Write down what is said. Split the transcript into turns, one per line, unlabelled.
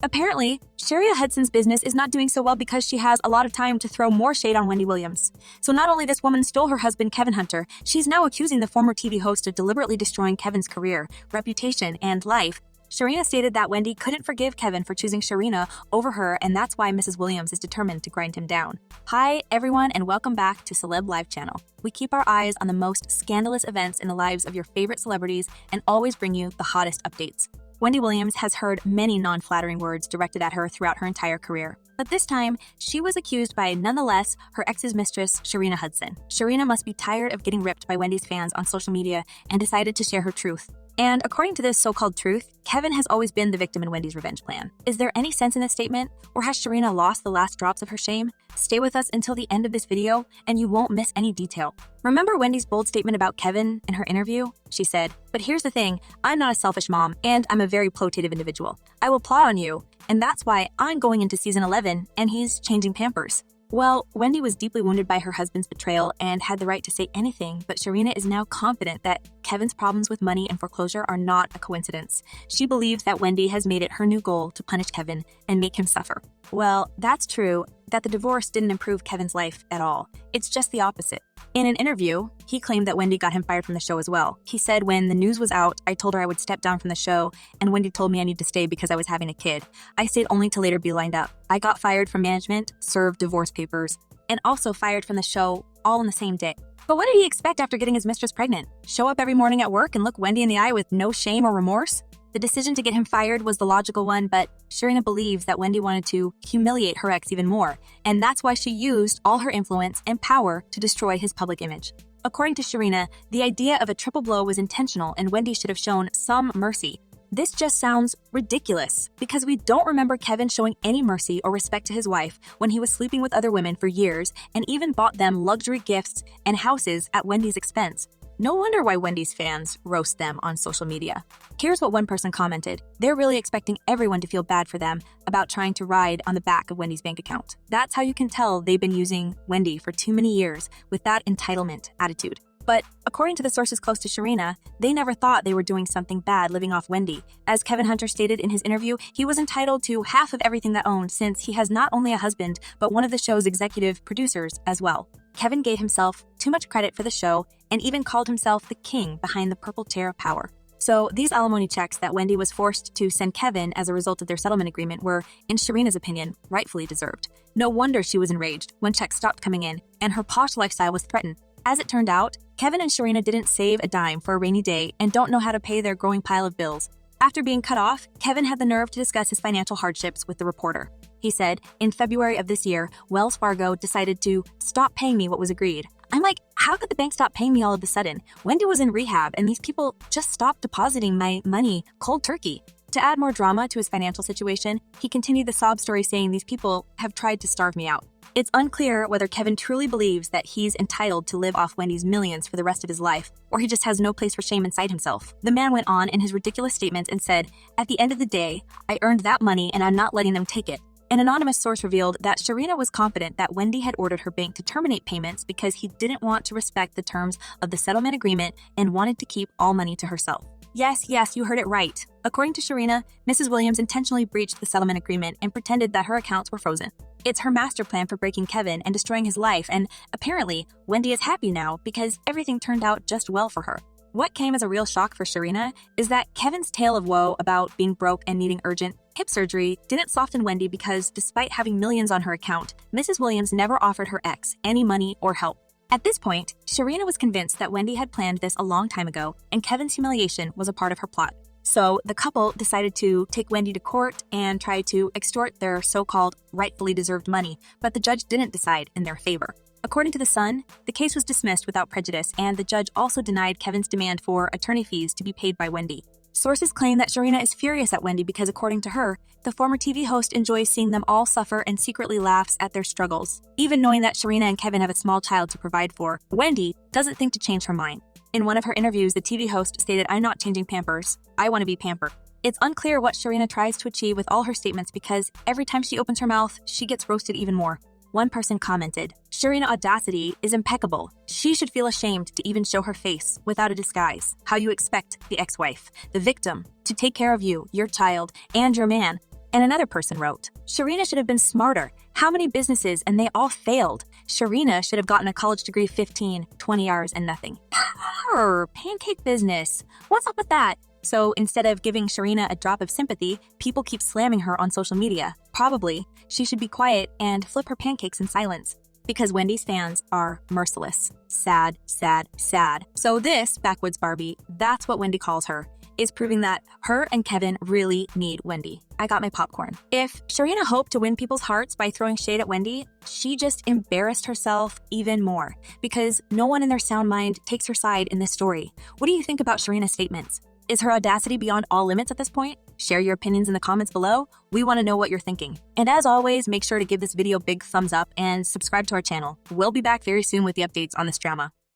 Apparently, Sharina Hudson's business is not doing so well because she has a lot of time to throw more shade on Wendy Williams. So not only this woman stole her husband Kevin Hunter, she's now accusing the former TV host of deliberately destroying Kevin's career, reputation, and life. Sharina stated that Wendy couldn't forgive Kevin for choosing Sharina over her, and that's why Mrs. Williams is determined to grind him down. Hi, everyone, and welcome back to Celeb Live Channel. We keep our eyes on the most scandalous events in the lives of your favorite celebrities and always bring you the hottest updates. Wendy Williams has heard many non-flattering words directed at her throughout her entire career. But this time, she was accused by, nonetheless, her ex's mistress, Sharina Hudson. Sharina must be tired of getting ripped by Wendy's fans on social media and decided to share her truth. And according to this so-called truth, Kevin has always been the victim in Wendy's revenge plan. Is there any sense in this statement, or has Sharina lost the last drops of her shame? Stay with us until the end of this video, and you won't miss any detail. Remember Wendy's bold statement about Kevin in her interview? She said, "But here's the thing, I'm not a selfish mom, and I'm a very plotative individual. I will plot on you, and that's why I'm going into season 11, and he's changing Pampers." Well, Wendy was deeply wounded by her husband's betrayal and had the right to say anything, but Sharina is now confident that Kevin's problems with money and foreclosure are not a coincidence. She believes that Wendy has made it her new goal to punish Kevin and make him suffer. Well, that's true that the divorce didn't improve Kevin's life at all. It's just the opposite. In an interview, he claimed that Wendy got him fired from the show as well. He said, "When the news was out, I told her I would step down from the show, and Wendy told me I need to stay because I was having a kid. I stayed only to later be lined up. I got fired from management, served divorce papers, and also fired from the show all in the same day." But what did he expect after getting his mistress pregnant? Show up every morning at work and look Wendy in the eye with no shame or remorse? The decision to get him fired was the logical one, but Sharina believes that Wendy wanted to humiliate her ex even more, and that's why she used all her influence and power to destroy his public image. According to Sharina, the idea of a triple blow was intentional and Wendy should have shown some mercy. This just sounds ridiculous because we don't remember Kevin showing any mercy or respect to his wife when he was sleeping with other women for years and even bought them luxury gifts and houses at Wendy's expense. No wonder why Wendy's fans roast them on social media. Here's what one person commented: "They're really expecting everyone to feel bad for them about trying to ride on the back of Wendy's bank account. That's how you can tell they've been using Wendy for too many years with that entitlement attitude." But according to the sources close to Sharina, they never thought they were doing something bad living off Wendy. As Kevin Hunter stated in his interview, he was entitled to half of everything that owned since he has not only a husband, but one of the show's executive producers as well. Kevin gave himself too much credit for the show and even called himself the king behind the purple chair of power. So these alimony checks that Wendy was forced to send Kevin as a result of their settlement agreement were, in Sharina's opinion, rightfully deserved. No wonder she was enraged when checks stopped coming in and her posh lifestyle was threatened. As it turned out, Kevin and Sharina didn't save a dime for a rainy day and don't know how to pay their growing pile of bills. After being cut off, Kevin had the nerve to discuss his financial hardships with the reporter. He said, "In February of this year, Wells Fargo decided to stop paying me what was agreed. I'm like, how could the bank stop paying me all of a sudden? Wendy was in rehab and these people just stopped depositing my money cold turkey." To add more drama to his financial situation, he continued the sob story saying, "These people have tried to starve me out." It's unclear whether Kevin truly believes that he's entitled to live off Wendy's millions for the rest of his life, or he just has no place for shame inside himself. The man went on in his ridiculous statements and said, "At the end of the day, I earned that money and I'm not letting them take it." An anonymous source revealed that Sharina was confident that Wendy had ordered her bank to terminate payments because he didn't want to respect the terms of the settlement agreement and wanted to keep all money to herself. Yes, you heard it right. According to Sharina, Mrs. Williams intentionally breached the settlement agreement and pretended that her accounts were frozen. It's her master plan for breaking Kevin and destroying his life, and apparently, Wendy is happy now because everything turned out just well for her. What came as a real shock for Sharina is that Kevin's tale of woe about being broke and needing urgent hip surgery didn't soften Wendy because despite having millions on her account, Mrs. Williams never offered her ex any money or help. At this point, Sharina was convinced that Wendy had planned this a long time ago and Kevin's humiliation was a part of her plot. So the couple decided to take Wendy to court and try to extort their so-called rightfully deserved money, but the judge didn't decide in their favor. According to The Sun, the case was dismissed without prejudice, and the judge also denied Kevin's demand for attorney fees to be paid by Wendy. Sources claim that Sharina is furious at Wendy because, according to her, the former TV host enjoys seeing them all suffer and secretly laughs at their struggles. Even knowing that Sharina and Kevin have a small child to provide for, Wendy doesn't think to change her mind. In one of her interviews, the TV host stated, "I'm not changing Pampers. I want to be pampered." It's unclear what Sharina tries to achieve with all her statements because every time she opens her mouth, she gets roasted even more. One person commented, "Sharina audacity is impeccable. She should feel ashamed to even show her face without a disguise. How you expect the ex-wife, the victim, to take care of you, your child, and your man. And another person wrote, Sharina should have been smarter. How many businesses and they all failed? Sharina should have gotten a college degree 15, 20 hours and nothing. Pancake business. What's up with that? So instead of giving Sharina a drop of sympathy, people keep slamming her on social media. Probably, she should be quiet and flip her pancakes in silence. Because Wendy's fans are merciless. Sad, sad, sad. So this, Backwoods Barbie, that's what Wendy calls her, is proving that her and Kevin really need Wendy. I got my popcorn. If Sharina hoped to win people's hearts by throwing shade at Wendy, she just embarrassed herself even more because no one in their sound mind takes her side in this story. What do you think about Sharina's statements? Is her audacity beyond all limits at this point? Share your opinions in the comments below. We want to know what you're thinking. And as always, make sure to give this video a big thumbs up and subscribe to our channel. We'll be back very soon with the updates on this drama.